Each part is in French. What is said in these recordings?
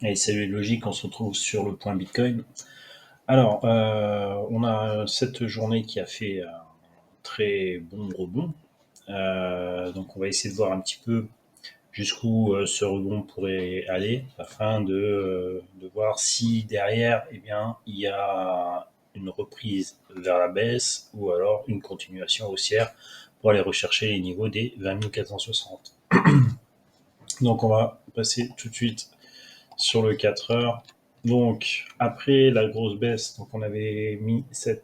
Et salut logique, on se retrouve sur le point Bitcoin. Alors, on a cette journée qui a fait un très bon rebond. Donc, on va essayer de voir un petit peu jusqu'où ce rebond pourrait aller, afin de voir si derrière, eh bien, il y a une reprise vers la baisse ou alors une continuation haussière pour aller rechercher les niveaux des 20 460. Donc, on va passer tout de suite sur le 4 heures. Donc, après la grosse baisse, donc on avait mis sur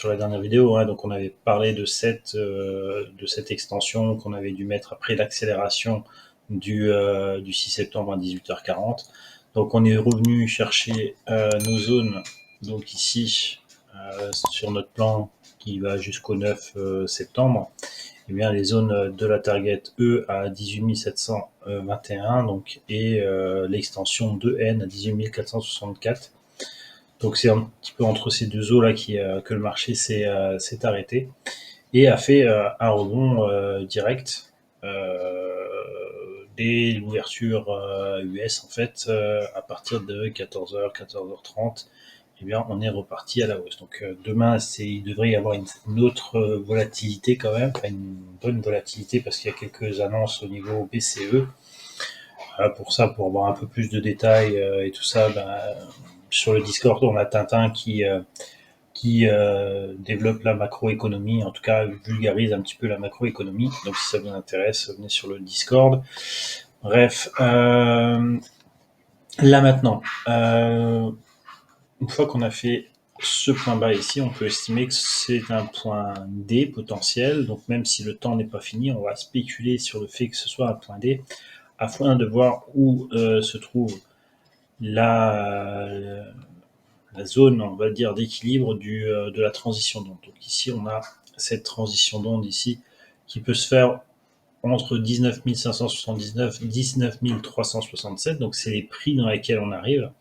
la dernière vidéo, hein, donc on avait parlé de cette extension qu'on avait dû mettre après l'accélération du 6 septembre à 18h40. Donc on est revenu chercher nos zones, donc ici, sur notre plan qui va jusqu'au 9 septembre. Eh bien, les zones de la target E à 18 721 donc, et l'extension 2N à 18 464. Donc c'est un petit peu entre ces deux eaux là que le marché s'est arrêté et a fait un rebond direct dès l'ouverture US en fait à partir de 14h, 14h30. Eh bien, on est reparti à la hausse. Donc demain, il devrait y avoir une autre volatilité quand même, enfin, une bonne volatilité parce qu'il y a quelques annonces au niveau BCE. Pour ça, pour avoir un peu plus de détails et tout ça, sur le Discord, on a Tintin qui développe la macroéconomie, en tout cas vulgarise un petit peu la macroéconomie. Donc si ça vous intéresse, venez sur le Discord. Bref, là maintenant, une fois qu'on a fait ce point bas ici, on peut estimer que c'est un point D potentiel. Donc même si le temps n'est pas fini, on va spéculer sur le fait que ce soit un point D afin de voir où se trouve la, la zone, on va dire, d'équilibre de la transition d'onde. Donc ici, on a cette transition d'onde ici qui peut se faire entre 19 579 et 19 367. Donc c'est les prix dans lesquels on arrive.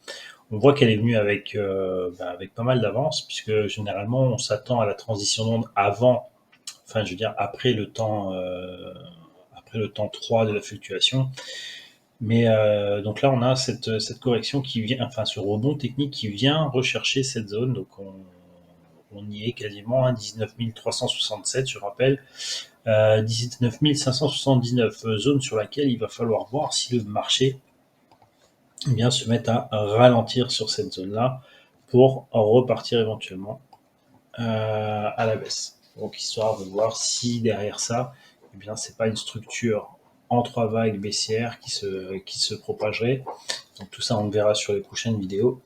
On voit qu'elle est venue avec pas mal d'avance, puisque généralement on s'attend à la transition d'onde avant, enfin je veux dire après le temps 3 de la fluctuation. Mais donc là, on a cette correction qui vient, enfin ce rebond technique qui vient rechercher cette zone. Donc on y est quasiment, hein, 19 367, je rappelle, 19 579, zone sur laquelle il va falloir voir si le marché bien se met à ralentir sur cette zone-là pour repartir éventuellement à la baisse. Donc histoire de voir si derrière ça, eh bien c'est pas une structure en trois vagues baissières qui se propagerait. Donc tout ça on le verra sur les prochaines vidéos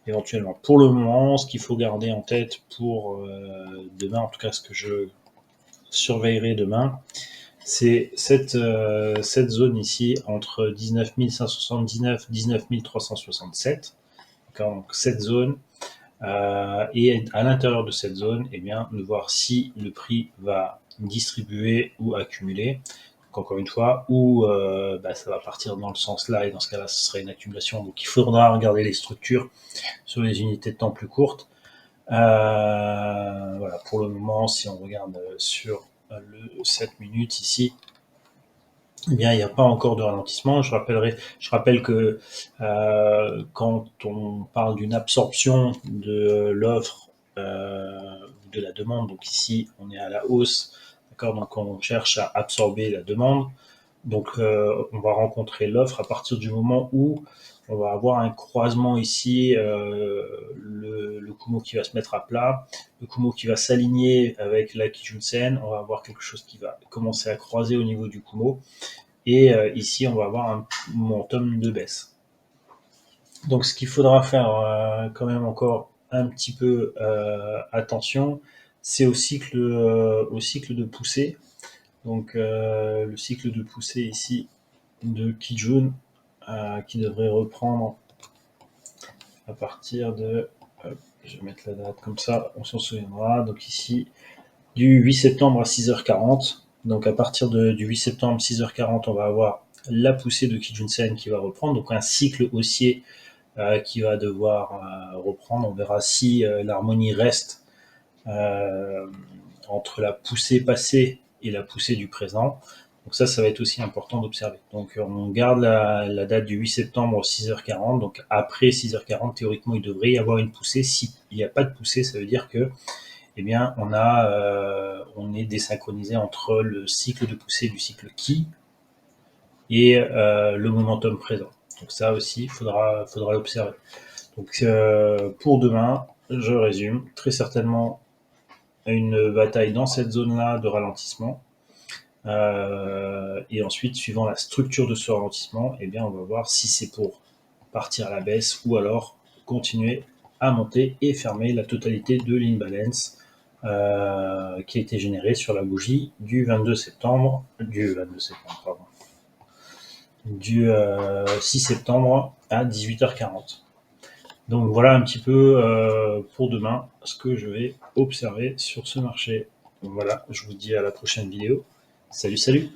éventuellement. Pour le moment, ce qu'il faut garder en tête pour demain, en tout cas ce que je surveillerai demain, c'est cette zone ici entre 19 579 et 19 367. Donc cette zone, et à l'intérieur de cette zone, eh bien, de voir si le prix va distribuer ou accumuler. Donc, encore une fois, ou ça va partir dans le sens là, et dans ce cas-là, ce serait une accumulation. Donc il faudra regarder les structures sur les unités de temps plus courtes. Voilà, pour le moment, si on regarde sur le 7 minutes ici, eh bien, il n'y a pas encore de ralentissement. Je rappelle que quand on parle d'une absorption de l'offre, de la demande, donc ici on est à la hausse, d'accord, donc on cherche à absorber la demande. Donc on va rencontrer l'offre à partir du moment où on va avoir un croisement ici, le Kumo qui va se mettre à plat, le Kumo qui va s'aligner avec la Kijun-sen, on va avoir quelque chose qui va commencer à croiser au niveau du Kumo. Et ici, on va avoir un momentum de baisse. Donc, ce qu'il faudra faire quand même encore un petit peu attention, c'est au cycle de poussée. Donc, le cycle de poussée ici de Kijun qui devrait reprendre à partir de, je vais mettre la date comme ça, on s'en souviendra. Donc ici, du 8 septembre à 6h40. Donc à partir du 8 septembre, 6h40, on va avoir la poussée de Kijun-sen qui va reprendre, donc un cycle haussier qui va devoir reprendre. On verra si l'harmonie reste entre la poussée passée et la poussée du présent. Donc ça va être aussi important d'observer. Donc on garde la date du 8 septembre 6h40. Donc après 6h40, théoriquement, il devrait y avoir une poussée. S'il n'y a pas de poussée, ça veut dire que eh bien, on est désynchronisé entre le cycle de poussée du cycle qui et le momentum présent. Donc ça aussi, il faudra l'observer. Donc pour demain, je résume, très certainement une bataille dans cette zone-là de ralentissement. Et ensuite, suivant la structure de ce ralentissement, eh bien, on va voir si c'est pour partir à la baisse ou alors continuer à monter et fermer la totalité de l'imbalance qui a été générée sur la bougie du 6 septembre à 18h40. Donc voilà un petit peu pour demain ce que je vais observer sur ce marché. Voilà, je vous dis à la prochaine vidéo. Salut, salut!